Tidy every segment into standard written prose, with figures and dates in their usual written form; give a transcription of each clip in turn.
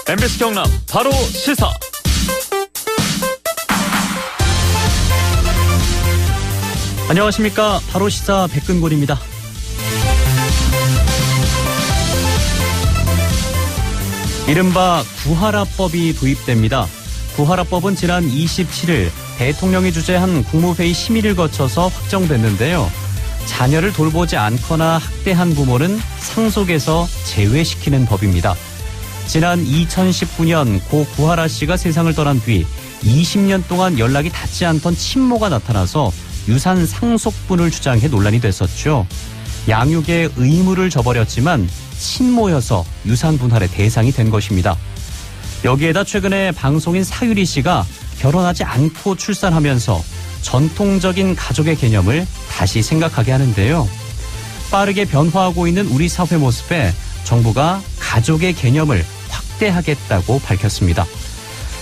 MBC 경남 바로 시사. 안녕하십니까. 바로 시사 백근골입니다. 이른바 구하라법이 도입됩니다. 구하라법은 지난 27일 대통령이 주재한 국무회의 심의를 거쳐서 확정됐는데요. 자녀를 돌보지 않거나 학대한 부모는 상속에서 제외시키는 법입니다. 지난 2019년 고 구하라 씨가 세상을 떠난 뒤 20년 동안 연락이 닿지 않던 친모가 나타나서 유산 상속분을 주장해 논란이 됐었죠. 양육의 의무를 저버렸지만 친모여서 유산 분할의 대상이 된 것입니다. 여기에다 최근에 방송인 사유리 씨가 결혼하지 않고 출산하면서 전통적인 가족의 개념을 다시 생각하게 하는데요. 빠르게 변화하고 있는 우리 사회 모습에 정부가 가족의 개념을 확대하겠다고 밝혔습니다.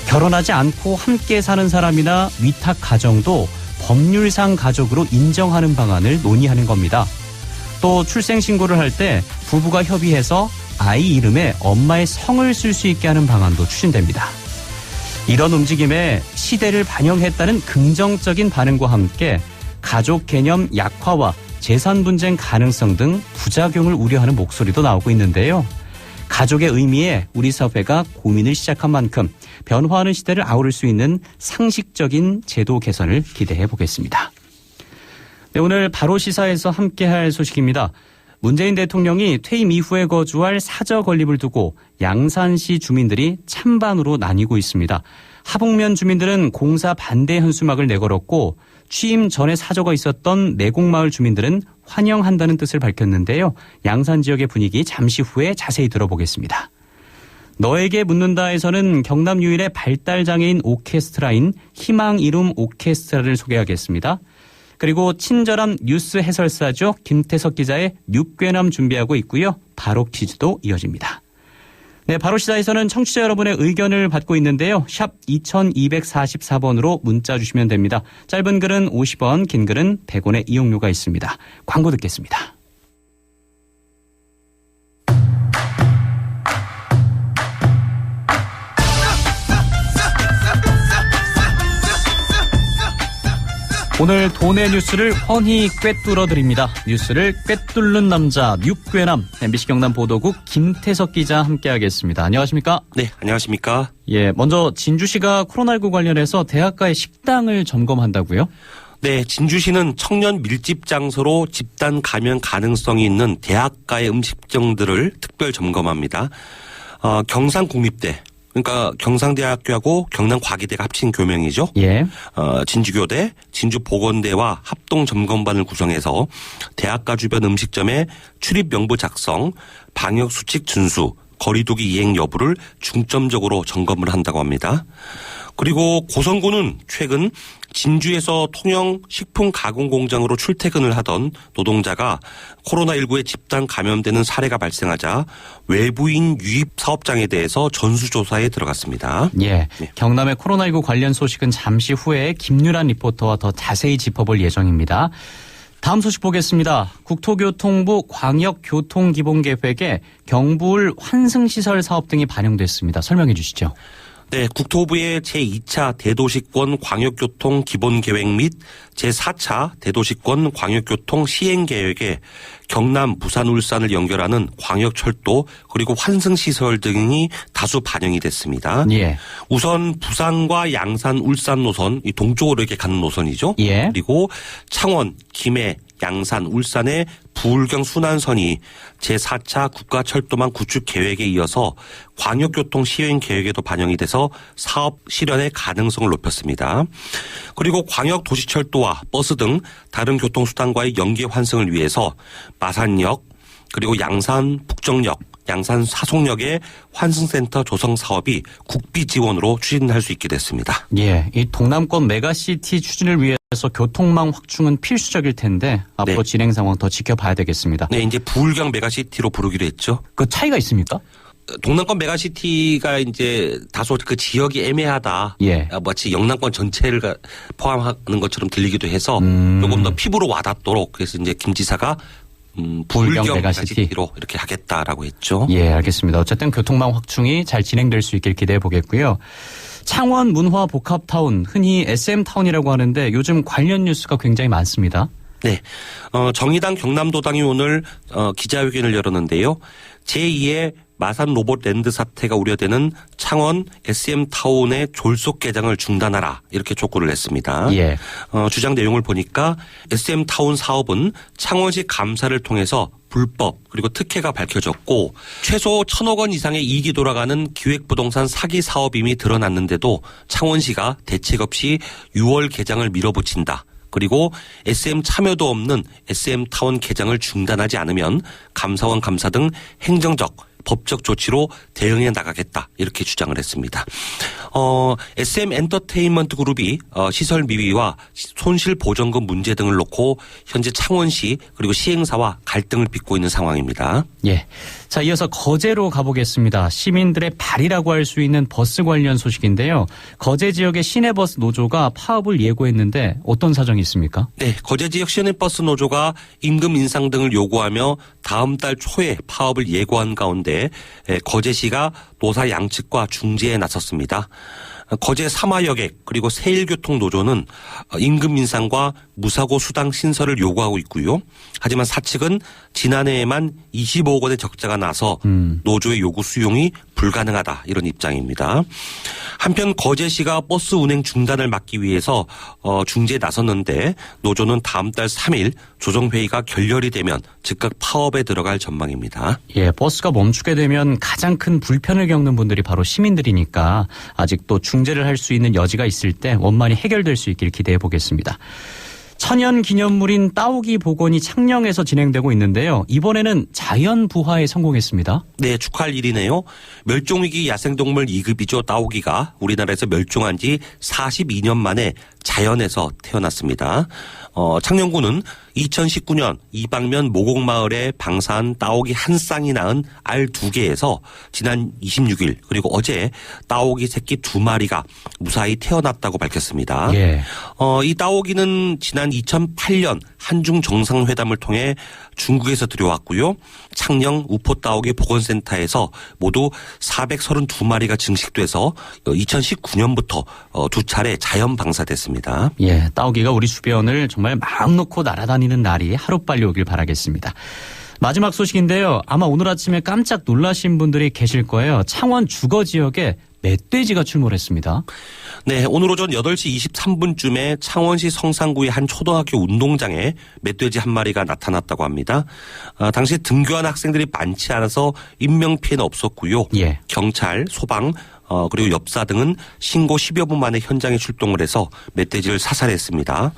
결혼하지 않고 함께 사는 사람이나 위탁 가정도 법률상 가족으로 인정하는 방안을 논의하는 겁니다. 또 출생신고를 할 때 부부가 협의해서 아이 이름에 엄마의 성을 쓸 수 있게 하는 방안도 추진됩니다. 이런 움직임에 시대를 반영했다는 긍정적인 반응과 함께 가족 개념 약화와 재산 분쟁 가능성 등 부작용을 우려하는 목소리도 나오고 있는데요. 가족의 의미에 우리 사회가 고민을 시작한 만큼 변화하는 시대를 아우를 수 있는 상식적인 제도 개선을 기대해 보겠습니다. 네, 오늘 바로 시사에서 함께할 소식입니다. 문재인 대통령이 퇴임 이후에 거주할 사저 건립을 두고 양산시 주민들이 찬반으로 나뉘고 있습니다. 하북면 주민들은 공사 반대 현수막을 내걸었고 취임 전에 사저가 있었던 내곡마을 주민들은 환영한다는 뜻을 밝혔는데요. 양산 지역의 분위기 잠시 후에 자세히 들어보겠습니다. 너에게 묻는다에서는 경남 유일의 발달장애인 오케스트라인 희망 이룸 오케스트라를 소개하겠습니다. 그리고 친절한 뉴스 해설사죠. 김태석 기자의 육괴남 준비하고 있고요. 바로 퀴즈도 이어집니다. 네, 바로 시사에서는 청취자 여러분의 의견을 받고 있는데요. 샵 2244번으로 문자 주시면 됩니다. 짧은 글은 50원, 긴 글은 100원의 이용료가 있습니다. 광고 듣겠습니다. 오늘 돈의 뉴스를 훤히 꿰뚫어드립니다. 뉴스를 꿰뚫는 남자 육괴남 MBC 경남 보도국 김태석 기자 함께하겠습니다. 안녕하십니까? 네, 안녕하십니까? 예, 먼저 진주시가 코로나19 관련해서 대학가의 식당을 점검한다고요? 네, 진주시는 청년 밀집 장소로 집단 감염 가능성이 있는 대학가의 음식점들을 특별 점검합니다. 경상국립대, 그러니까 경상대학교하고 경남과기대가 합친 교명이죠. 예. 진주교대, 진주보건대와 합동점검반을 구성해서 대학가 주변 음식점의 출입 명부 작성, 방역수칙 준수, 거리두기 이행 여부를 중점적으로 점검을 한다고 합니다. 그리고 고성군은 최근 진주에서 통영 식품 가공 공장으로 출퇴근을 하던 노동자가 코로나19에 집단 감염되는 사례가 발생하자 외부인 유입 사업장에 대해서 전수조사에 들어갔습니다. 예, 네. 경남의 코로나19 관련 소식은 잠시 후에 김유란 리포터와 더 자세히 짚어볼 예정입니다. 다음 소식 보겠습니다. 국토교통부 광역교통기본계획에 경부울 환승시설 사업 등이 반영됐습니다. 설명해 주시죠. 네, 국토부의 제2차 대도시권 광역교통 기본계획 및 제4차 대도시권 광역교통 시행계획에 경남, 부산, 울산을 연결하는 광역철도 그리고 환승시설 등이 다수 반영이 됐습니다. 예. 우선 부산과 양산, 울산 노선, 이 동쪽으로 이렇게 가는 노선이죠. 예. 그리고 창원, 김해, 양산, 울산의 부울경 순환선이 제4차 국가철도망 구축 계획에 이어서 광역교통 시행 계획에도 반영이 돼서 사업 실현의 가능성을 높였습니다. 그리고 광역도시철도와 버스 등 다른 교통수단과의 연계 환승을 위해서 마산역 그리고 양산 북정역, 양산 사송역의 환승센터 조성 사업이 국비 지원으로 추진할 수 있게 됐습니다. 예, 이 동남권 메가시티 추진을 위해서 교통망 확충은 필수적일 텐데 앞으로 네. 진행 상황 더 지켜봐야 되겠습니다. 네, 이제 부울경 메가시티로 부르기로 했죠. 그 차이가 있습니까? 동남권 메가시티가 이제 다소 그 지역이 애매하다. 예. 마치 영남권 전체를 포함하는 것처럼 들리기도 해서 조금 더 피부로 와닿도록 그래서 이제 김 지사가 불경 메가시티. 메가시티로 이렇게 하겠다라고 했죠. 예, 알겠습니다. 어쨌든 교통망 확충이 잘 진행될 수 있길 기대해 보겠고요. 창원 문화 복합타운, 흔히 SM타운이라고 하는데 요즘 관련 뉴스가 굉장히 많습니다. 네. 정의당 경남도당이 오늘 기자회견을 열었는데요. 제2의 마산 로봇랜드 사태가 우려되는 창원 SM타운의 졸속 개장을 중단하라 이렇게 촉구를 했습니다. 예. 주장 내용을 보니까 SM타운 사업은 창원시 감사를 통해서 불법 그리고 특혜가 밝혀졌고 최소 1,000억 원 이상의 이익이 돌아가는 기획부동산 사기 사업임이 드러났는데도 창원시가 대책 없이 6월 개장을 밀어붙인다. 그리고 SM 참여도 없는 SM타운 개장을 중단하지 않으면 감사원 감사 등 행정적 법적 조치로 대응해 나가겠다 이렇게 주장을 했습니다. SM 엔터테인먼트 그룹이 시설 미비와 손실 보전금 문제 등을 놓고 현재 창원시 그리고 시행사와 갈등을 빚고 있는 상황입니다. 예. 자, 이어서 거제로 가보겠습니다. 시민들의 발이라고 할 수 있는 버스 관련 소식인데요. 거제 지역의 시내버스 노조가 파업을 예고했는데 어떤 사정이 있습니까? 네, 거제 지역 시내버스 노조가 임금 인상 등을 요구하며 다음 달 초에 파업을 예고한 가운데 거제시가 노사 양측과 중재에 나섰습니다. 거제 사마여객 그리고 세일교통노조는 임금 인상과 무사고 수당 신설을 요구하고 있고요. 하지만 사측은 지난해에만 25억 원의 적자가 나서 노조의 요구 수용이 불가능하다 이런 입장입니다. 한편 거제시가 버스 운행 중단을 막기 위해서 중재에 나섰는데 노조는 다음 달 3일 조정회의가 결렬이 되면 즉각 파업에 들어갈 전망입니다. 예, 버스가 멈추게 되면 가장 큰 불편을 겪는 분들이 바로 시민들이니까 아직도 중재를 할 수 있는 여지가 있을 때 원만히 해결될 수 있길 기대해 보겠습니다. 천연 기념물인 따오기 복원이 창녕에서 진행되고 있는데요. 이번에는 자연 부화에 성공했습니다. 네, 축하할 일이네요. 멸종위기 야생동물 2급이죠. 따오기가 우리나라에서 멸종한 지 42년 만에 자연에서 태어났습니다. 창녕군은 2019년 이방면 모곡마을에 방사한 따오기 한 쌍이 낳은 알 2개에서 지난 26일 그리고 어제 따오기 새끼 2마리가 무사히 태어났다고 밝혔습니다. 예. 이 따오기는 지난 2008년 한중 정상회담을 통해 중국에서 들여왔고요. 창녕 우포 따오기 복원센터에서 모두 432마리가 증식돼서 2019년부터 2차례 자연 방사됐습니다. 예, 따오기가 우리 주변을 정말 마음 놓고 날아다니는 날이 하루빨리 오길 바라겠습니다. 마지막 소식인데요. 아마 오늘 아침에 깜짝 놀라신 분들이 계실 거예요. 창원 주거 지역에 멧돼지가 출몰했습니다. 네, 오늘 오전 8시 23분쯤에 창원시 성산구의 한 초등학교 운동장에 멧돼지 한 마리가 나타났다고 합니다. 당시 등교한 학생들이 많지 않아서 인명피해는 없었고요. 예. 경찰, 소방, 그리고 엽사 등은 신고 10여 분 만에 현장에 출동을 해서 멧돼지를 사살했습니다.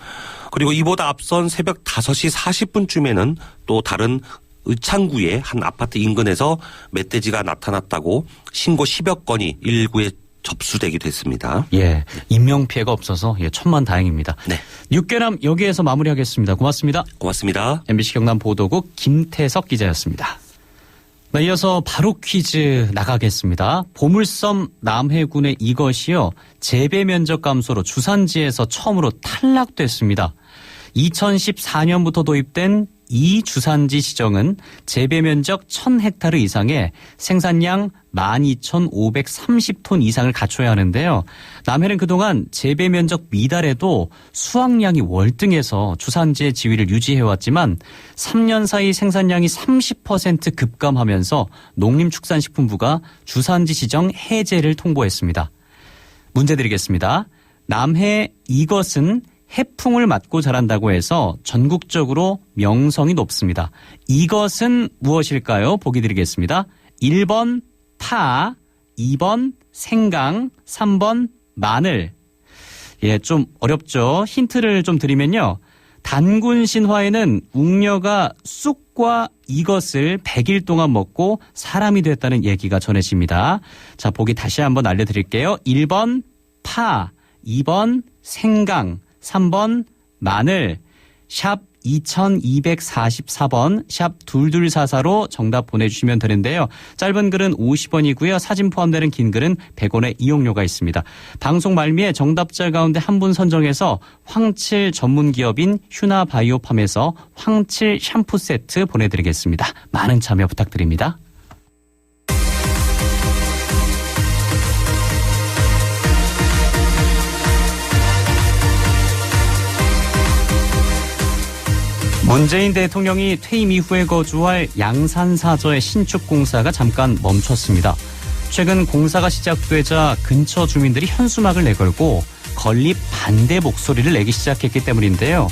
그리고 이보다 앞선 새벽 5시 40분쯤에는 또 다른 의창구의 한 아파트 인근에서 멧돼지가 나타났다고 신고 10여 건이 119에 접수되기도 했습니다. 예, 인명피해가 없어서 천만다행입니다. 네. 육개남 여기에서 마무리하겠습니다. 고맙습니다. 고맙습니다. MBC 경남 보도국 김태석 기자였습니다. 네, 이어서 바로 퀴즈 나가겠습니다. 보물섬 남해군의 이것이요. 재배 면적 감소로 주산지에서 처음으로 탈락됐습니다. 2014년부터 도입된 이 주산지 지정은 재배 면적 1000헥타르 이상의 생산량 12,530톤 이상을 갖춰야 하는데요. 남해는 그동안 재배 면적 미달에도 수확량이 월등해서 주산지의 지위를 유지해왔지만 3년 사이 생산량이 30% 급감하면서 농림축산식품부가 주산지 지정 해제를 통보했습니다. 문제 드리겠습니다. 남해 이것은 해풍을 맞고 자란다고 해서 전국적으로 명성이 높습니다. 이것은 무엇일까요? 보기 드리겠습니다. 1번 파, 2번 생강, 3번 마늘. 예, 좀 어렵죠? 힌트를 좀 드리면요. 단군 신화에는 웅녀가 쑥과 이것을 100일 동안 먹고 사람이 됐다는 얘기가 전해집니다. 자, 보기 다시 한번 알려드릴게요. 1번 파, 2번 생강, 3번 마늘, 샵 2244번 샵 2244로 정답 보내주시면 되는데요. 짧은 글은 50원이고요. 사진 포함되는 긴 글은 100원의 이용료가 있습니다. 방송 말미에 정답자 가운데 한 분 선정해서 황칠 전문 기업인 휴나바이오팜에서 황칠 샴푸 세트 보내드리겠습니다. 많은 참여 부탁드립니다. 문재인 대통령이 퇴임 이후에 거주할 양산사저의 신축 공사가 잠깐 멈췄습니다. 최근 공사가 시작되자 근처 주민들이 현수막을 내걸고 건립 반대 목소리를 내기 시작했기 때문인데요.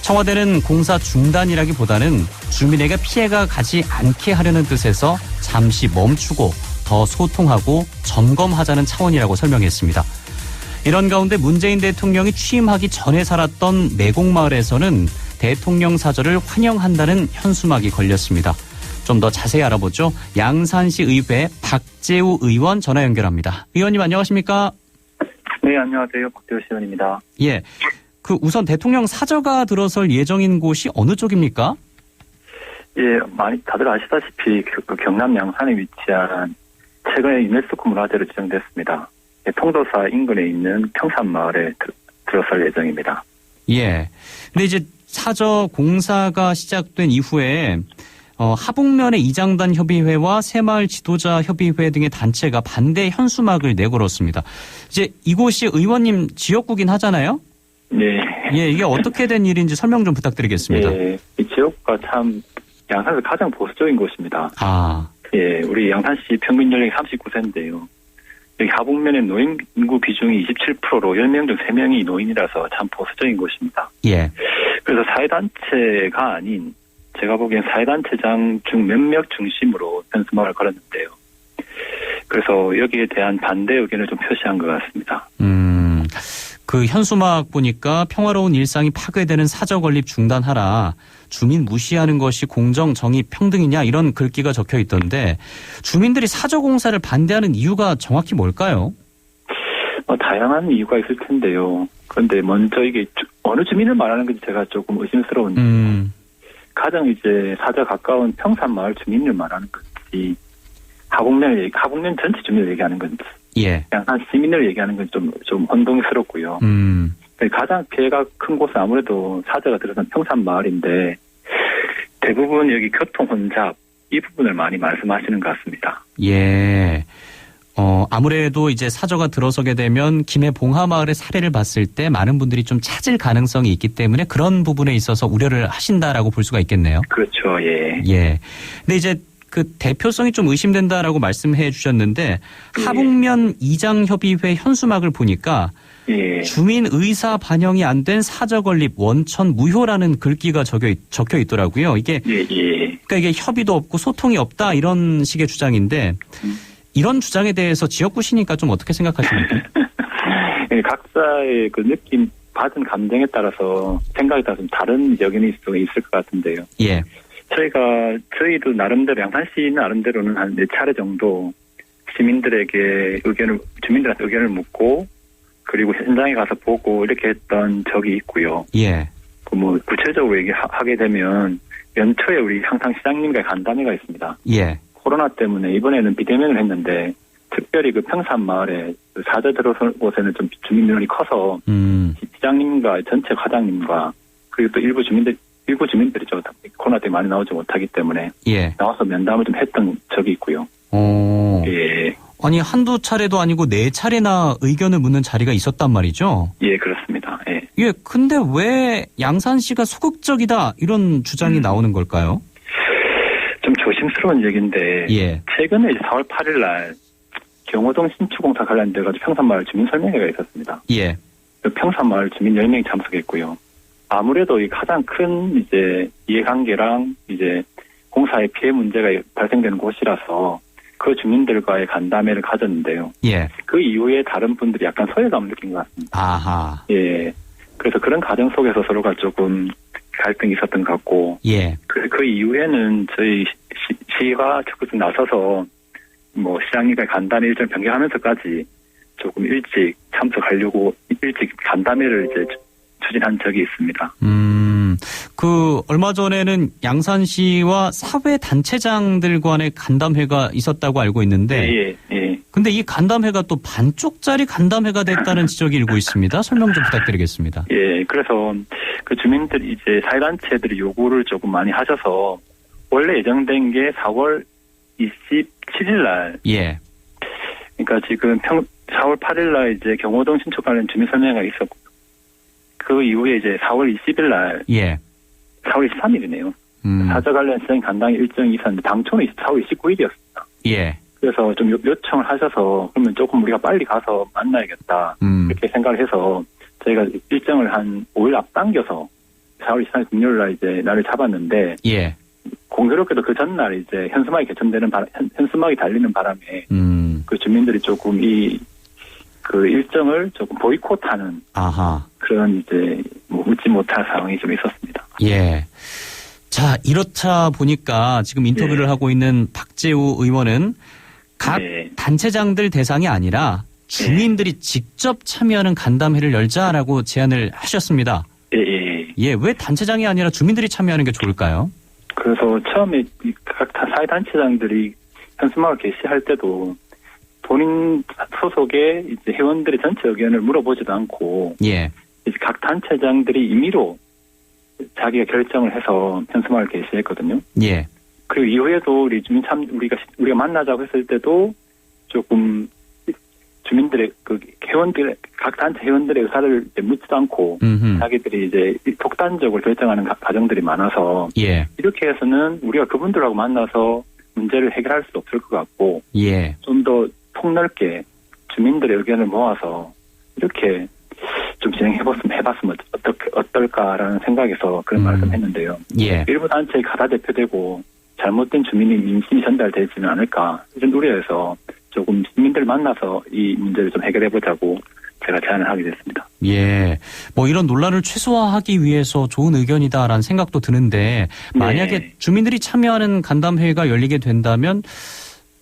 청와대는 공사 중단이라기보다는 주민에게 피해가 가지 않게 하려는 뜻에서 잠시 멈추고 더 소통하고 점검하자는 차원이라고 설명했습니다. 이런 가운데 문재인 대통령이 취임하기 전에 살았던 매곡마을에서는 대통령 사저를 환영한다는 현수막이 걸렸습니다. 좀 더 자세히 알아보죠. 양산시 의회 박재우 의원 전화 연결합니다. 의원님 안녕하십니까? 네, 안녕하세요. 박재우 의원입니다. 예. 우선 대통령 사저가 들어설 예정인 곳이 어느 쪽입니까? 예, 많이 다들 아시다시피 경남 양산에 위치한 최근에 유네스코 문화재로 지정됐습니다. 예, 통도사 인근에 있는 평산마을에 들어설 예정입니다. 예. 근데 이제 사저 공사가 시작된 이후에 하북면의 이장단 협의회와 새마을 지도자 협의회 등의 단체가 반대 현수막을 내걸었습니다. 이제 이곳이 의원님 지역구긴 하잖아요? 네. 예, 이게 어떻게 된 일인지 설명 좀 부탁드리겠습니다. 예, 이 지역구가 참 양산에서 가장 보수적인 곳입니다. 아. 예, 우리 양산시 평균 연령이 39세인데요. 여기 하북면의 노인 인구 비중이 27%로 10명 중 3명이 노인이라서 참 보수적인 곳입니다. 예. 그래서 사회단체가 아닌 제가 보기엔 사회단체장 중 몇몇 중심으로 현수막을 걸었는데요. 그래서 여기에 대한 반대 의견을 좀 표시한 것 같습니다. 그 현수막 보니까 평화로운 일상이 파괴되는 사저 건립 중단하라. 주민 무시하는 것이 공정, 정의, 평등이냐 이런 글귀가 적혀 있던데 주민들이 사저 공사를 반대하는 이유가 정확히 뭘까요? 다양한 이유가 있을 텐데요. 그런데 먼저 이게 어느 주민을 말하는 건지 제가 조금 의심스러운데 가장 이제 사저 가까운 평산마을 주민을 말하는 건지 하북면 전체 주민을 얘기하는 건지 예. 양산 시민을 얘기하는 건 좀 혼동스럽고요. 가장 피해가 큰 곳은 아무래도 사저가 들어선 평산마을인데 대부분 여기 교통 혼잡 이 부분을 많이 말씀하시는 것 같습니다. 예. 아무래도 이제 사저가 들어서게 되면 김해 봉하마을의 사례를 봤을 때 많은 분들이 좀 찾을 가능성이 있기 때문에 그런 부분에 있어서 우려를 하신다라고 볼 수가 있겠네요. 그렇죠. 예. 예. 근데 이제 그 대표성이 좀 의심된다라고 말씀해 주셨는데 하북면 이장협의회 현수막을 보니까 예. 주민 의사 반영이 안 된 사저 건립 원천 무효라는 글귀가 적혀 있더라고요. 이게 그러니까 이게 협의도 없고 소통이 없다 이런 식의 주장인데 이런 주장에 대해서 지역구시니까 좀 어떻게 생각하십니까? 예, 각자의 그 느낌 받은 감정에 따라서 생각에 따라서 좀 다른 여견이 있을 것 같은데요. 예. 저희도 나름대로 양산시는 나름대로는 한 4차례 정도 주민들한테 의견을 묻고 그리고 현장에 가서 보고 이렇게 했던 적이 있고요. 예. 구체적으로 얘기하게 되면 연초에 우리 항상 시장님과의 간담회가 있습니다. 예. 코로나 때문에 이번에는 비대면을 했는데 특별히 그 평산마을에 사저 들어선 곳에는 좀 주민 민원이 커서 시장님과 전체 과장님과 그리고 또 일부 주민들이죠. 코로나 때문에 많이 나오지 못하기 때문에 예. 나와서 면담을 좀 했던 적이 있고요. 예. 아니 한두 차례도 아니고 4차례나 의견을 묻는 자리가 있었단 말이죠? 예, 그렇습니다. 예. 예, 근데 왜 양산시가 소극적이다 이런 주장이 나오는 걸까요? 좀 조심스러운 얘기인데 예. 최근에 4월 8일 날 경호동 신축공사 관련돼 가지고 평산마을 주민 설명회가 있었습니다. 예. 평산마을 주민 10명이 참석했고요. 아무래도 이 가장 큰 이제 이해관계랑 이제 공사의 피해 문제가 발생되는 곳이라서 그 주민들과의 간담회를 가졌는데요. 예. 그 이후에 다른 분들이 약간 소외감을 느낀 것 같습니다. 아하. 예. 그래서 그런 과정 속에서 서로가 조금 갈등이 있었던 것 같고. 예. 그 이후에는 저희 시가 적극 나서서 시장님과 간담회 일정 변경하면서까지 조금 일찍 참석하려고 일찍 간담회를 이제 추진한 적이 있습니다. 얼마 전에는 양산시와 사회단체장들 간의 간담회가 있었다고 알고 있는데. 예, 예. 근데 이 간담회가 또 반쪽짜리 간담회가 됐다는 지적이 일고 있습니다. 설명 좀 부탁드리겠습니다. 예, 그래서 그 주민들이 이제 사회단체들이 요구를 조금 많이 하셔서 원래 예정된 게 4월 27일 날. 예. 그러니까 지금 4월 8일 날 이제 경호동 신축 관련 주민설명회가 있었고 그 이후에 이제 4월 20일 날. 예. 4월 23일이네요. 사저 관련 시장 간당 일정이 있었는데 당초는 4월 29일이었습니다. 예. 그래서 좀 요청을 하셔서 그러면 조금 우리가 빨리 가서 만나야겠다. 이렇게 생각을 해서 저희가 일정을 한 5일 앞당겨서 4월 23일 금요일 날 이제 날을 잡았는데 예. 공교롭게도 그 전날 이제 현수막이 개천되는 현수막이 달리는 바람에 그 주민들이 조금 그 일정을 조금 보이콧하는 아하. 그런 이제 웃지 못할 상황이 좀 있었습니다. 예. 자, 이렇다 보니까 지금 인터뷰를 하고 있는 박재우 의원은 각 단체장들 대상이 아니라 주민들이 직접 참여하는 간담회를 열자라고 제안을 하셨습니다. 예, 왜 단체장이 아니라 주민들이 참여하는 게 좋을까요? 그래서 처음에 각 사회단체장들이 현수막을 게시할 때도 본인 소속의 이제 회원들의 전체 의견을 물어보지도 않고 이제 각 단체장들이 임의로 자기가 결정을 해서 현수막을 게시했거든요. 예. 그리고 이후에도 우리 우리가 만나자고 했을 때도 조금 주민들의 각 단체 회원들의 의사를 묻지도 않고 자기들이 이제 독단적으로 결정하는 가정들이 많아서 이렇게 해서는 우리가 그분들하고 만나서 문제를 해결할 수 없을 것 같고 좀 더 폭넓게 주민들의 의견을 모아서 이렇게 좀 진행해봤으면 어떨까라는 생각에서 그런 말씀했는데요. 일부 단체에 가다 대표되고 잘못된 주민의 민심이 전달되지는 않을까 이런 우려에서 조금 주민들 만나서 이 문제를 좀 해결해보자고 제가 제안을 하게 됐습니다. 예, 뭐 이런 논란을 최소화하기 위해서 좋은 의견이다라는 생각도 드는데 만약에 주민들이 참여하는 간담회가 열리게 된다면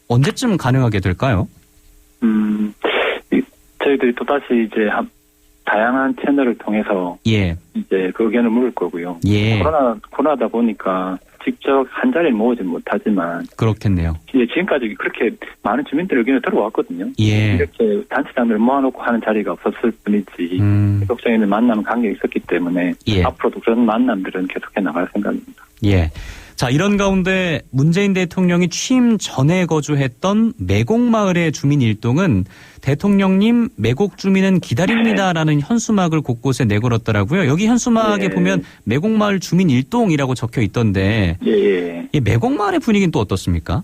언제쯤 가능하게 될까요? 저희들이 또다시 이제 다양한 채널을 통해서 이제 그 의견을 물을 거고요. 코로나다 보니까 직접 한 자리에 모으지 못하지만 그렇겠네요. 지금까지 그렇게 많은 주민들 의견이 들어왔거든요. 이렇게 단체장들 모아놓고 하는 자리가 없었을 뿐이지 적정에 있는 만남 관계가 있었기 때문에 앞으로도 그런 만남들은 계속해 나갈 생각입니다. 자, 이런 가운데 문재인 대통령이 취임 전에 거주했던 매곡마을의 주민 일동은 대통령님 매곡 주민은 기다립니다라는 현수막을 곳곳에 내걸었더라고요. 여기 현수막에 보면 매곡마을 주민 일동이라고 적혀 있던데 이 매곡마을의 분위기는 또 어떻습니까?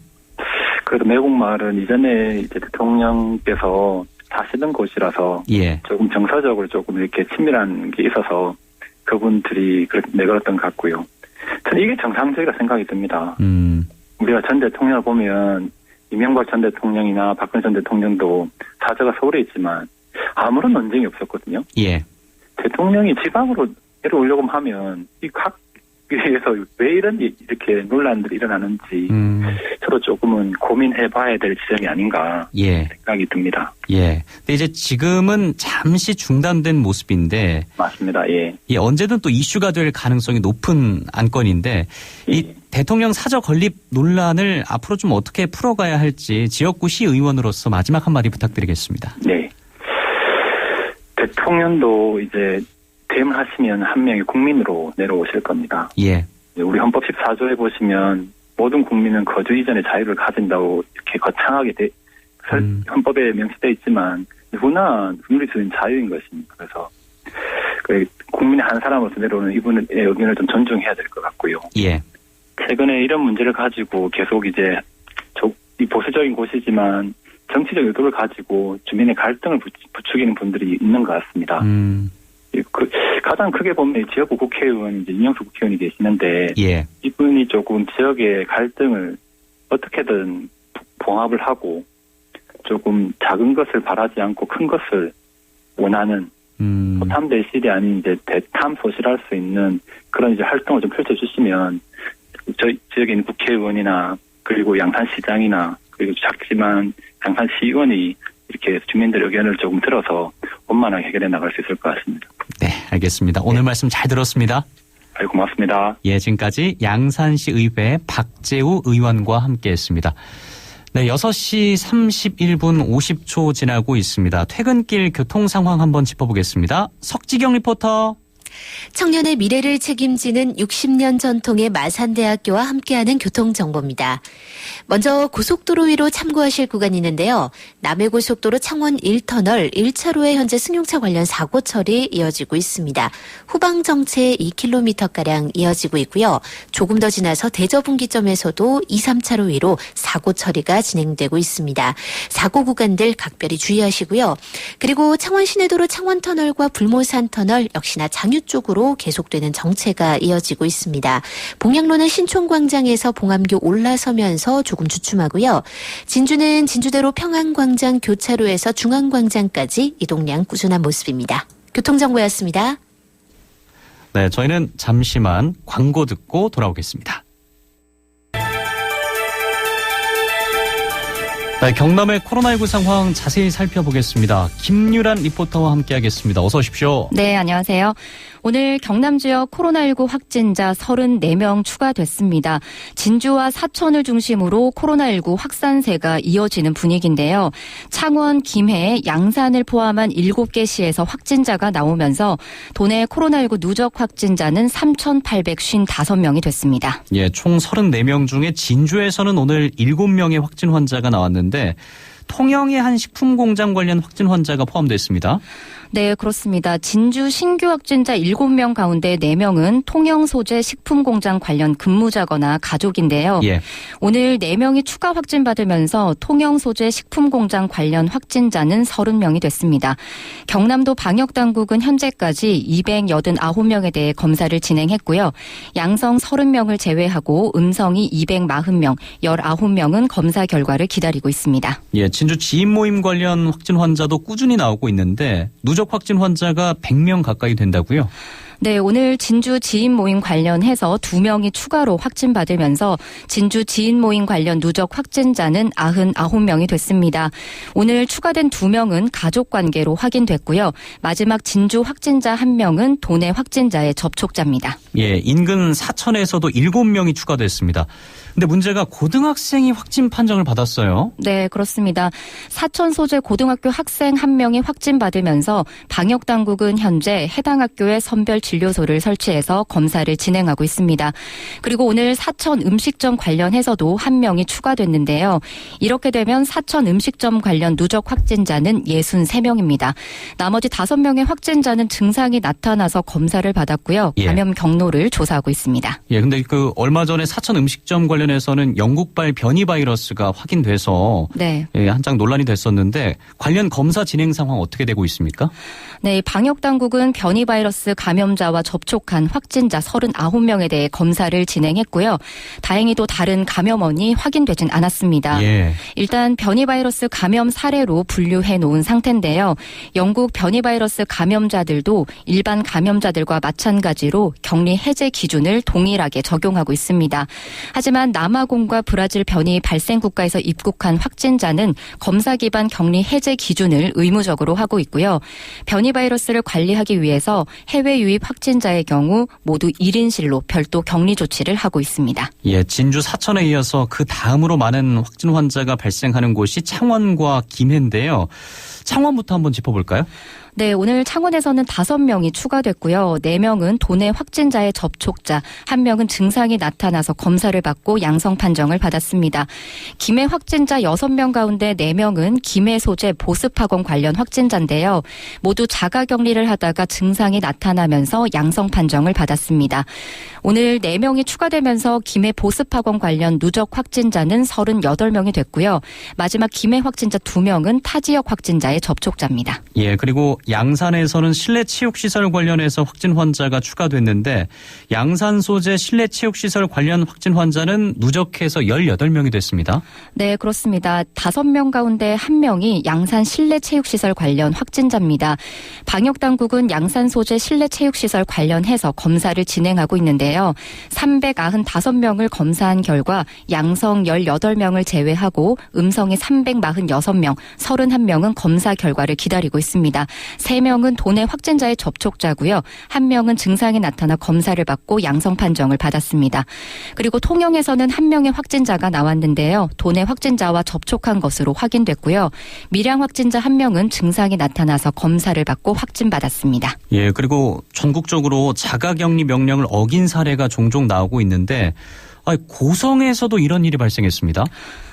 그래도 매곡마을은 이전에 이제 대통령께서 사시던 곳이라서 조금 정서적으로 조금 이렇게 친밀한 게 있어서 그분들이 그렇게 내걸었던 것 같고요. 저는 이게 정상적이라 생각이 듭니다. 우리가 전 대통령을 보면 이명박 전 대통령이나 박근혜 전 대통령도 사저가 서울에 있지만 아무런 논쟁이 없었거든요. 대통령이 지방으로 내려오려고 하면 이 각에서 왜 이렇게 논란들이 일어나는지 서로 조금은 고민해봐야 될 지점이 아닌가 생각이 듭니다. 근데 이제 지금은 잠시 중단된 모습인데 맞습니다. 언제든 또 이슈가 될 가능성이 높은 안건인데 이 대통령 사저 건립 논란을 앞으로 좀 어떻게 풀어가야 할지 지역구 시의원으로서 마지막 한마디 부탁드리겠습니다. 대통령도 이제 퇴임하시면 한 명의 국민으로 내려오실 겁니다. 우리 헌법 14조에 보시면 모든 국민은 거주 이전의 자유를 가진다고 이렇게 거창하게 헌법에 명시되어 있지만 누구나 누릴 자유인 것입니다. 그래서 국민의 한 사람으로서 내려오는 이분의 의견을 좀 존중해야 될 것 같고요. 최근에 이런 문제를 가지고 계속 이제 이 보수적인 곳이지만 정치적 의도를 가지고 주민의 갈등을 부추기는 분들이 있는 것 같습니다. 가장 크게 보면 지역구 국회의원 이제 윤영수 국회의원이 계시는데 이분이 조금 지역의 갈등을 어떻게든 봉합을 하고 조금 작은 것을 바라지 않고 큰 것을 원하는 소탐 대실이 아닌 이제 대탐소실할 수 있는 그런 이제 활동을 좀 펼쳐주시면 저희 지역에 있는 국회의원이나 그리고 양산시장이나 그리고 작지만 양산시의원이 이렇게 주민들의 의견을 조금 들어서 원만하게 해결해 나갈 수 있을 것 같습니다. 네, 알겠습니다. 오늘 말씀 잘 들었습니다. 고맙습니다. 예, 지금까지 양산시 의회 박재우 의원과 함께했습니다. 네, 6시 31분 50초 지나고 있습니다. 퇴근길 교통 상황 한번 짚어보겠습니다. 석지경 리포터. 청년의 미래를 책임지는 60년 전통의 마산대학교와 함께하는 교통정보입니다. 먼저 고속도로 위로 참고하실 구간이 있는데요. 남해고속도로 창원 1터널 1차로에 현재 승용차 관련 사고 처리 이어지고 있습니다. 후방 정체 2km가량 이어지고 있고요. 조금 더 지나서 대저분기점에서도 2, 3차로 위로 사고 처리가 진행되고 있습니다. 사고 구간들 각별히 주의하시고요. 그리고 창원 시내도로 창원터널과 불모산터널 역시나 장유 쪽으로 계속되는 정체가 이어지고 있습니다. 봉양로는 신촌광장에서 봉암교 올라서면서 조금 주춤하고요. 진주는 진주대로 평안광장 교차로에서 중앙광장까지 이동량 꾸준한 모습입니다. 교통정보였습니다. 네, 저희는 잠시만 광고 듣고 돌아오겠습니다. 네, 경남의 코로나19 상황 자세히 살펴보겠습니다. 김유란 리포터와 함께하겠습니다. 어서 오십시오. 네, 안녕하세요. 오늘 경남 지역 코로나19 확진자 34명 추가됐습니다. 진주와 사천을 중심으로 코로나19 확산세가 이어지는 분위기인데요. 창원, 김해, 양산을 포함한 7개 시에서 확진자가 나오면서 도내 코로나19 누적 확진자는 3,855명이 됐습니다. 예, 총 34명 중에 진주에서는 오늘 7명의 확진 환자가 나왔는데 통영의 한 식품 공장 관련 확진 환자가 포함됐습니다. 네, 그렇습니다. 진주 신규 확진자 7명 가운데 4명은 통영 소재 식품 공장 관련 근무자거나 가족인데요. 예. 오늘 4명이 추가 확진받으면서 통영 소재 식품 공장 관련 확진자는 30명이 됐습니다. 경남도 방역당국은 현재까지 289명에 대해 검사를 진행했고요. 양성 30명을 제외하고 음성이 240명, 19명은 검사 결과를 기다리고 있습니다. 예, 진주 지인 모임 관련 확진 환자도 꾸준히 나오고 있는데 누적 확진 환자가 100명 가까이 된다고요? 네, 오늘 진주 지인 모임 관련해서 2명이 추가로 확진받으면서 진주 지인 모임 관련 누적 확진자는 99명이 됐습니다. 오늘 추가된 2명은 가족 관계로 확인됐고요. 마지막 진주 확진자 1명은 도내 확진자의 접촉자입니다. 예, 인근 사천에서도 7명이 추가됐습니다. 근데 문제가 고등학생이 확진 판정을 받았어요. 네, 그렇습니다. 사천 소재 고등학교 학생 1명이 확진받으면서 방역당국은 현재 해당 학교에 선별 진료소를 설치해서 검사를 진행하고 있습니다. 그리고 오늘 사천 음식점 관련해서도 1명이 추가됐는데요. 이렇게 되면 사천 음식점 관련 누적 확진자는 63명입니다. 나머지 5명의 확진자는 증상이 나타나서 검사를 받았고요. 예. 감염 경로를 조사하고 있습니다. 예, 근데 얼마 전에 사천 음식점 관련해서는 영국발 변이 바이러스가 확인돼서 네. 예, 한창 논란이 됐었는데 관련 검사 진행 상황 어떻게 되고 있습니까? 네, 방역당국은 변이 바이러스 감염자와 접촉한 확진자 39명에 대해 검사를 진행했고요. 다행히도 다른 감염원이 확인되진 않았습니다. 예. 일단 변이 바이러스 감염 사례로 분류해 놓은 상태인데요. 영국 변이 바이러스 감염자들도 일반 감염자들과 마찬가지로 격리 해제 기준을 동일하게 적용하고 있습니다. 하지만 남아공과 브라질 변이 발생 국가에서 입국한 확진자는 검사 기반 격리 해제 기준을 의무적으로 하고 있고요. 변이 바이러스를 관리하기 위해서 해외 유입 확진자의 경우 모두 1인실로 별도 격리 조치를 하고 있습니다. 예, 진주 사천에 이어서 그 다음으로 많은 확진 환자가 발생하는 곳이 창원과 김해인데요. 창원부터 한번 짚어볼까요? 네, 오늘 창원에서는 5명이 추가됐고요. 4명은 도내 확진자의 접촉자, 1명은 증상이 나타나서 검사를 받고 양성 판정을 받았습니다. 김해 확진자 6명 가운데 4명은 김해 소재 보습학원 관련 확진자인데요. 모두 자가격리를 하다가 증상이 나타나면서 양성 판정을 받았습니다. 오늘 4명이 추가되면서 김해 보습학원 관련 누적 확진자는 38명이 됐고요. 마지막 김해 확진자 2명은 타 지역 확진자의 접촉자입니다. 예, 그리고 양산에서는 실내 체육시설 관련해서 확진 환자가 추가됐는데 양산 소재 실내 체육시설 관련 확진 환자는 누적해서 18명이 됐습니다. 네, 그렇습니다. 5명 가운데 1명이 양산 실내 체육시설 관련 확진자입니다. 방역당국은 양산 소재 실내 체육시설 관련해서 검사를 진행하고 있는데요. 395명을 검사한 결과 양성 18명을 제외하고 음성이 346명, 31명은 검사 결과를 기다리고 있습니다. 3명은 도내 확진자의 접촉자고요. 1명은 증상이 나타나 검사를 받고 양성 판정을 받았습니다. 그리고 통영에서는 1명의 확진자가 나왔는데요. 도내 확진자와 접촉한 것으로 확인됐고요. 밀양 확진자 1명은 증상이 나타나서 검사를 받고 확진받았습니다. 예, 그리고 전국적으로 자가격리 명령을 어긴 사례가 종종 나오고 있는데 고성에서도 이런 일이 발생했습니다.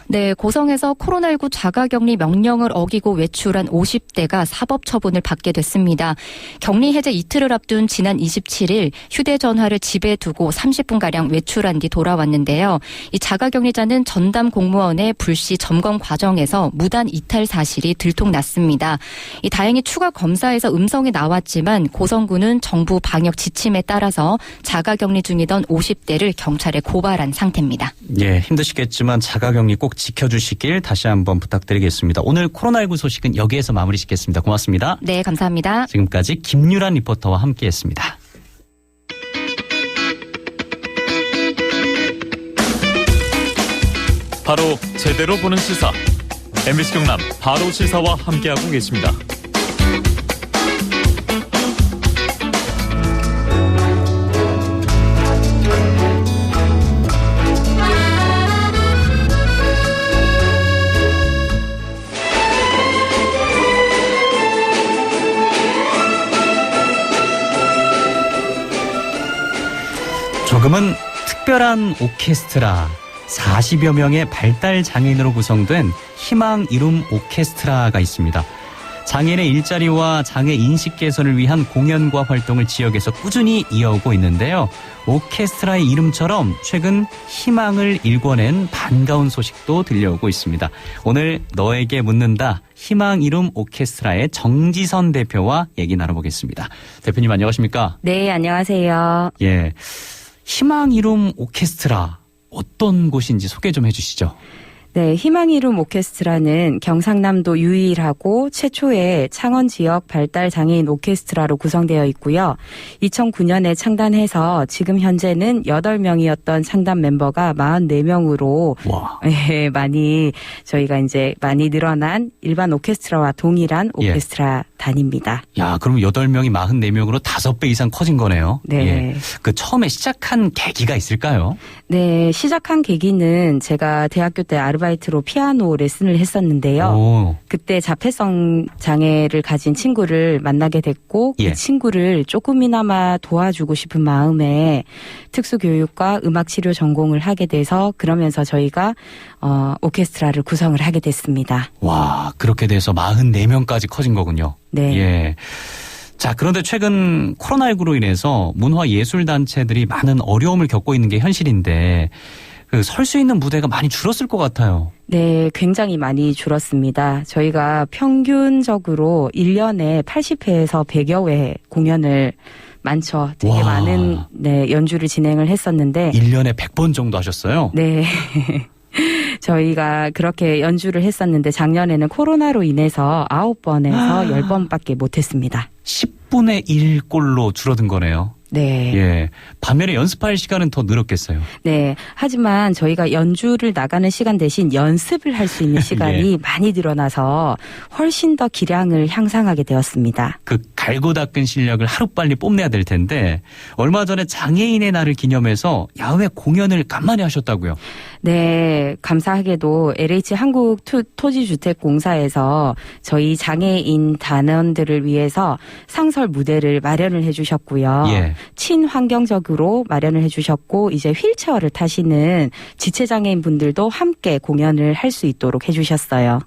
네, 고성에서 코로나19 자가격리 명령을 어기고 외출한 50대가 사법처분을 받게 됐습니다. 격리 해제 이틀을 앞둔 지난 27일 휴대전화를 집에 두고 30분가량 외출한 뒤 돌아왔는데요. 이 자가격리자는 전담 공무원의 불시 점검 과정에서 무단 이탈 사실이 들통났습니다. 다행히 추가 검사에서 음성이 나왔지만 고성군은 정부 방역 지침에 따라서 자가격리 중이던 50대를 경찰에 고발한 상태입니다. 예, 힘드시겠지만 자가격리 꼭 지켜주시길 다시 한번 부탁드리겠습니다. 오늘 코로나19 소식은 여기에서 마무리 짓겠습니다. 고맙습니다. 네, 감사합니다. 지금까지 김유란 리포터와 함께했습니다. 바로 제대로 보는 시사. MBC 경남 바로 시사와 함께하고 계십니다. 조금은 특별한 오케스트라, 40여 명의 발달 장애인으로 구성된 희망 이룸 오케스트라가 있습니다. 장애인의 일자리와 장애 인식 개선을 위한 공연과 활동을 지역에서 꾸준히 이어오고 있는데요. 오케스트라의 이름처럼 최근 희망을 일궈낸 반가운 소식도 들려오고 있습니다. 오늘 너에게 묻는다. 희망 이룸 오케스트라의 정지선 대표와 얘기 나눠보겠습니다. 대표님 안녕하십니까? 네, 안녕하세요. 예, 희망 이룸 오케스트라 어떤 곳인지 소개 좀 해주시죠. 네, 희망 이룸 오케스트라는 경상남도 유일하고 최초의 창원 지역 발달 장애인 오케스트라로 구성되어 있고요. 2009년에 창단해서 지금 현재는 8명이었던 창단 멤버가 44명으로 예, 저희가 이제 많이 늘어난 일반 오케스트라와 동일한 오케스트라 단입니다. 야, 그럼 8명이 44명으로 5배 이상 커진 거네요. 네. 예. 그 처음에 시작한 계기가 있을까요? 네, 시작한 계기는 제가 대학교 때 아르바이트로 피아노 레슨을 했었는데요. 오. 그때 자폐성 장애를 가진 친구를 만나게 됐고 그 예. 친구를 조금이나마 도와주고 싶은 마음에 특수교육과 음악치료 전공을 하게 돼서 그러면서 저희가 오케스트라를 구성을 하게 됐습니다. 와, 그렇게 돼서 44명까지 커진 거군요. 네. 예. 자, 그런데 최근 코로나19로 인해서 문화예술단체들이 많은 어려움을 겪고 있는 게 현실인데 설 수 있는 무대가 많이 줄었을 것 같아요. 네, 굉장히 많이 줄었습니다. 저희가 평균적으로 1년에 80회에서 100여 회 공연을 많죠. 되게 와. 많은 연주를 진행을 했었는데 1년에 100번 정도 하셨어요? 네. 저희가 그렇게 연주를 했었는데 작년에는 코로나로 인해서 9번에서 10번밖에 못했습니다. 10분의 1꼴로 줄어든 거네요. 네. 예. 반면에 연습할 시간은 더 늘었겠어요. 네. 하지만 저희가 연주를 나가는 시간 대신 연습을 할 수 있는 시간이 예. 많이 늘어나서 훨씬 더 기량을 향상하게 되었습니다. 그 갈고 닦은 실력을 하루빨리 뽐내야 될 텐데 얼마 전에 장애인의 날을 기념해서 야외 공연을 간만에 하셨다고요? 네, 감사하게도 LH 한국토지주택공사에서 저희 장애인 단원들을 위해서 상설 무대를 마련을 해주셨고요. 예. 친환경적으로 마련을 해주셨고 이제 휠체어를 타시는 지체장애인 분들도 함께 공연을 할 수 있도록 해주셨어요.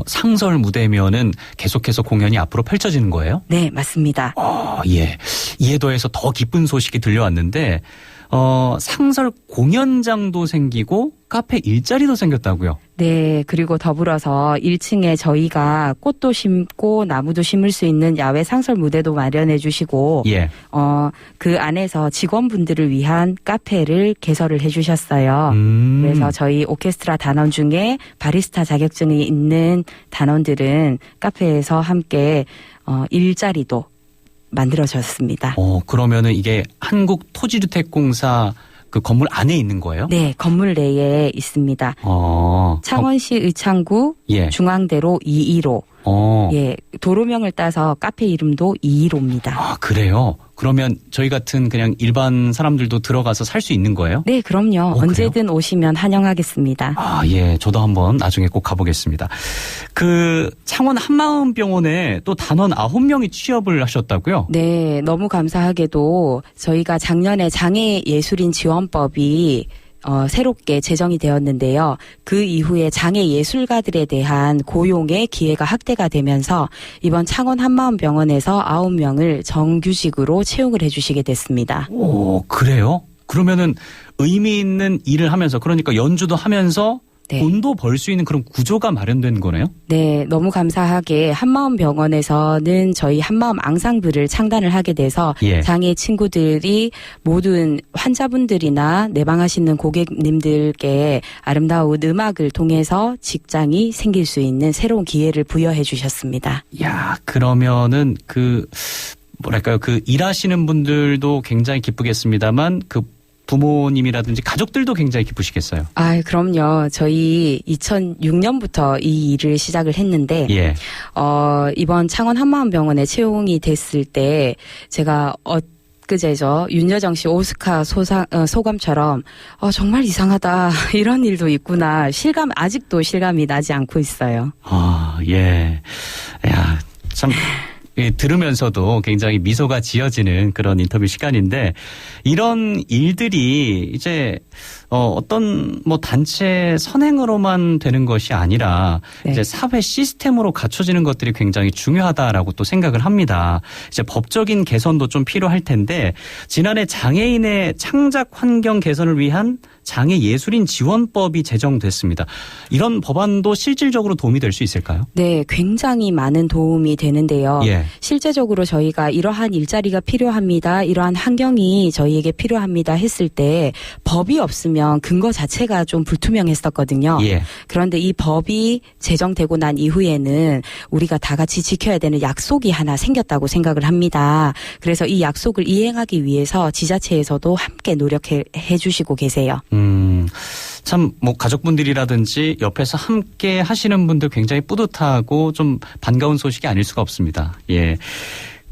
상설 무대면은 계속해서 공연이 앞으로 펼쳐지는 거예요? 네, 맞습니다. 예. 이에 더해서 더 기쁜 소식이 들려왔는데 상설 공연장도 생기고 카페 일자리도 생겼다고요? 네, 그리고 더불어서 1층에 저희가 꽃도 심고 나무도 심을 수 있는 야외 상설 무대도 마련해 주시고 예. 그 안에서 직원분들을 위한 카페를 개설을 해 주셨어요. 그래서 저희 오케스트라 단원 중에 바리스타 자격증이 있는 단원들은 카페에서 함께 일자리도 만들어졌습니다. 그러면은 이게 한국토지주택공사 그 건물 안에 있는 거예요? 네, 건물 내에 있습니다. 창원시 의창구 예. 중앙대로 215 예, 도로명을 따서 카페 이름도 215입니다. 아, 그래요? 그러면 저희 같은 그냥 일반 사람들도 들어가서 살 수 있는 거예요? 네, 그럼요. 언제든 오시면 환영하겠습니다. 아, 예. 저도 한번 나중에 꼭 가보겠습니다. 그 창원 한마음병원에 또 단원 9명이 취업을 하셨다고요? 네, 너무 감사하게도 저희가 작년에 장애예술인 지원법이 새롭게 제정이 되었는데요. 그 이후에 장애 예술가들에 대한 고용의 기회가 확대가 되면서 이번 창원 한마음병원에서 9명을 정규직으로 채용을 해주시게 됐습니다. 오, 그래요? 그러면은 의미 있는 일을 하면서, 그러니까 연주도 하면서 네. 돈도 벌 수 있는 그런 구조가 마련된 거네요? 네, 너무 감사하게 한마음병원에서는 저희 한마음 앙상블을 창단을 하게 돼서 예. 장애 친구들이 모든 환자분들이나 내방하시는 고객님들께 아름다운 음악을 통해서 직장이 생길 수 있는 새로운 기회를 부여해 주셨습니다. 야, 그러면은 뭐랄까요, 일하시는 분들도 굉장히 기쁘겠습니다만 부모님이라든지 가족들도 굉장히 기쁘시겠어요. 아, 그럼요. 저희 2006년부터 이 일을 시작을 했는데, 예. 이번 창원 한마음병원에 채용이 됐을 때, 제가 엊그제죠. 윤여정 씨 오스카 소감처럼, 정말 이상하다. 이런 일도 있구나. 아직도 실감이 나지 않고 있어요. 아, 예. 야, 참. 들으면서도 굉장히 미소가 지어지는 그런 인터뷰 시간인데, 이런 일들이 이제 어떤 단체 선행으로만 되는 것이 아니라 네. 이제 사회 시스템으로 갖춰지는 것들이 굉장히 중요하다라고 또 생각을 합니다. 이제 법적인 개선도 좀 필요할 텐데, 지난해 장애인의 창작 환경 개선을 위한 장애예술인 지원법이 제정됐습니다. 이런 법안도 실질적으로 도움이 될 수 있을까요? 네, 굉장히 많은 도움이 되는데요. 예. 실제적으로 저희가 이러한 일자리가 필요합니다. 이러한 환경이 저희에게 필요합니다 했을 때 법이 없으면 근거 자체가 좀 불투명했었거든요. 예. 그런데 이 법이 제정되고 난 이후에는 우리가 다 같이 지켜야 되는 약속이 하나 생겼다고 생각을 합니다. 그래서 이 약속을 이행하기 위해서 지자체에서도 함께 노력해 주시고 계세요. 참 가족분들이라든지 옆에서 함께 하시는 분들 굉장히 뿌듯하고 좀 반가운 소식이 아닐 수가 없습니다. 예.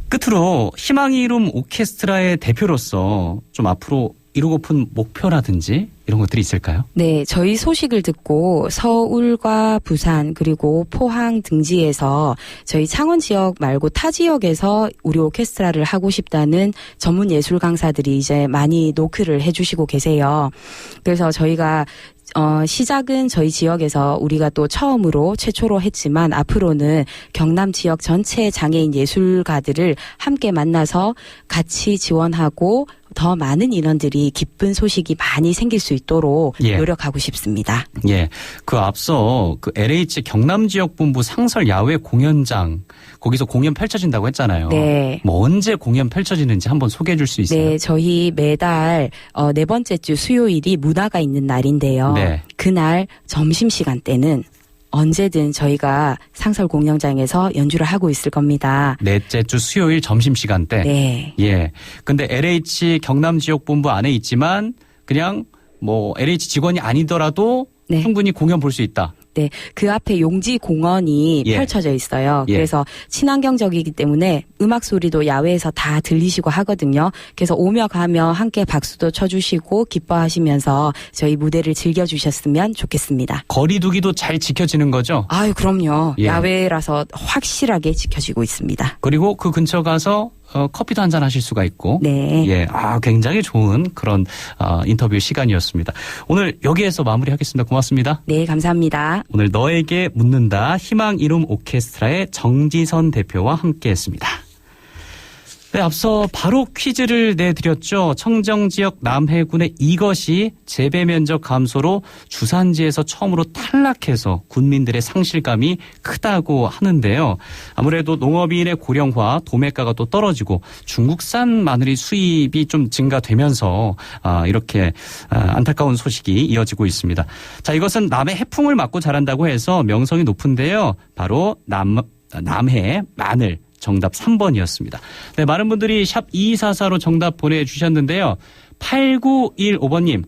끝으로 희망의 이름 오케스트라의 대표로서 좀 앞으로 이루고픈 목표라든지 이런 것들이 있을까요? 네, 저희 소식을 듣고 서울과 부산 그리고 포항 등지에서 저희 창원 지역 말고 타 지역에서 우리 오케스트라를 하고 싶다는 전문 예술 강사들이 이제 많이 노크를 해주시고 계세요. 그래서 저희가 시작은 저희 지역에서 우리가 또 최초로 했지만 앞으로는 경남 지역 전체 장애인 예술가들을 함께 만나서 같이 지원하고 더 많은 인원들이 기쁜 소식이 많이 생길 수 있도록 예. 노력하고 싶습니다. 예. 앞서 LH 경남 지역 본부 상설 야외 공연장 거기서 공연 펼쳐진다고 했잖아요. 네. 언제 공연 펼쳐지는지 한번 소개해 줄 수 있어요? 네, 저희 매달 네 번째 주 수요일이 문화가 있는 날인데요. 네. 그날 점심시간 때는 언제든 저희가 상설 공연장에서 연주를 하고 있을 겁니다. 넷째 주 수요일 점심시간대. 네. 예. 근데 LH 경남 지역 본부 안에 있지만 그냥 LH 직원이 아니더라도 네. 충분히 공연 볼 수 있다. 네, 그 앞에 용지 공원이 예. 펼쳐져 있어요. 예. 그래서 친환경적이기 때문에 음악 소리도 야외에서 다 들리시고 하거든요. 그래서 오며 가며 함께 박수도 쳐주시고 기뻐하시면서 저희 무대를 즐겨주셨으면 좋겠습니다. 거리 두기도 잘 지켜지는 거죠? 아유, 그럼요. 예. 야외라서 확실하게 지켜지고 있습니다. 그리고 그 근처 가서 커피도 한잔 하실 수가 있고. 네. 예. 굉장히 좋은 그런 인터뷰 시간이었습니다. 오늘 여기에서 마무리하겠습니다. 고맙습니다. 네, 감사합니다. 오늘 너에게 묻는다 희망 이름 오케스트라의 정지선 대표와 함께했습니다. 네, 앞서 바로 퀴즈를 내드렸죠. 청정 지역 남해군의 이것이 재배 면적 감소로 주산지에서 처음으로 탈락해서 군민들의 상실감이 크다고 하는데요. 아무래도 농업인의 고령화, 도매가가 또 떨어지고 중국산 마늘의 수입이 좀 증가되면서 이렇게 안타까운 소식이 이어지고 있습니다. 자, 이것은 남해 해풍을 맞고 자란다고 해서 명성이 높은데요. 바로 남해 마늘. 정답 3번이었습니다. 네, 많은 분들이 샵 2244로 정답 보내주셨는데요. 8915번님.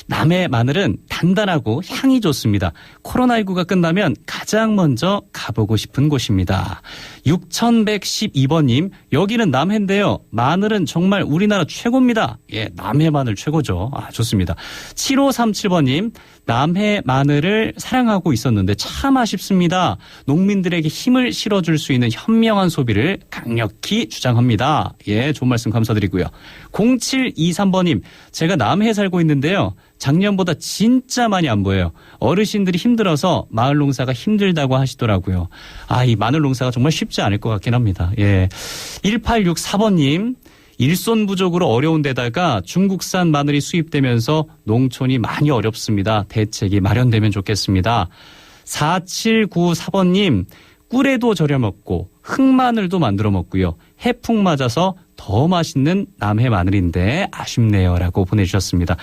남해 마늘은 단단하고 향이 좋습니다. 코로나19가 끝나면 가장 먼저 가보고 싶은 곳입니다. 6112번님, 여기는 남해인데요. 마늘은 정말 우리나라 최고입니다. 예, 남해 마늘 최고죠. 좋습니다. 7537번님, 남해 마늘을 사랑하고 있었는데 참 아쉽습니다. 농민들에게 힘을 실어줄 수 있는 현명한 소비를 강력히 주장합니다. 예, 좋은 말씀 감사드리고요. 0723번님, 제가 남해에 살고 있는데요. 작년보다 진짜 많이 안 보여요. 어르신들이 힘들어서 마을 농사가 힘들다고 하시더라고요. 이 마늘 농사가 정말 쉽지 않을 것 같긴 합니다. 예. 1864번님, 일손 부족으로 어려운 데다가 중국산 마늘이 수입되면서 농촌이 많이 어렵습니다. 대책이 마련되면 좋겠습니다. 4794번님, 꿀에도 절여 먹고 흑마늘도 만들어 먹고요. 해풍 맞아서 더 맛있는 남해 마늘인데 아쉽네요. 라고 보내주셨습니다.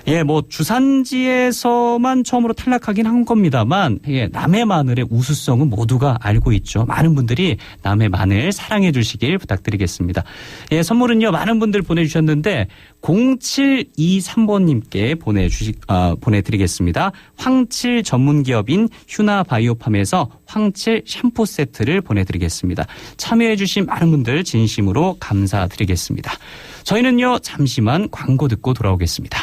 예, 주산지에서만 처음으로 탈락하긴 한 겁니다만, 예, 남해 마늘의 우수성은 모두가 알고 있죠. 많은 분들이 남해 마늘 사랑해 주시길 부탁드리겠습니다. 예, 선물은요, 많은 분들 보내주셨는데, 0723번님께 보내드리겠습니다. 황칠 전문기업인 휴나바이오팜에서 황칠 샴푸 세트를 보내드리겠습니다. 참여해주신 많은 분들 진심으로 감사드리겠습니다. 저희는요, 잠시만 광고 듣고 돌아오겠습니다.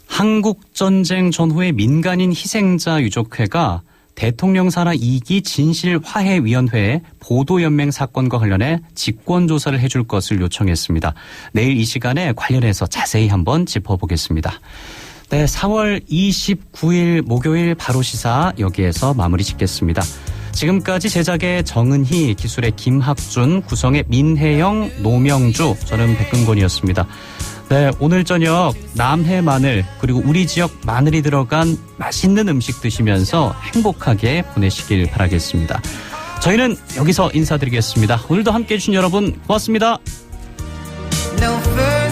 한국전쟁 전후의 민간인 희생자 유족회가 대통령 산하 2기 진실화해위원회에 보도연맹 사건과 관련해 직권조사를 해줄 것을 요청했습니다. 내일 이 시간에 관련해서 자세히 한번 짚어보겠습니다. 네, 4월 29일 목요일 바로 시사 여기에서 마무리 짓겠습니다. 지금까지 제작의 정은희, 기술의 김학준, 구성의 민혜영, 노명주, 저는 백근곤이었습니다. 네, 오늘 저녁 남해 마늘 그리고 우리 지역 마늘이 들어간 맛있는 음식 드시면서 행복하게 보내시길 바라겠습니다. 저희는 여기서 인사드리겠습니다. 오늘도 함께해 주신 여러분 고맙습니다.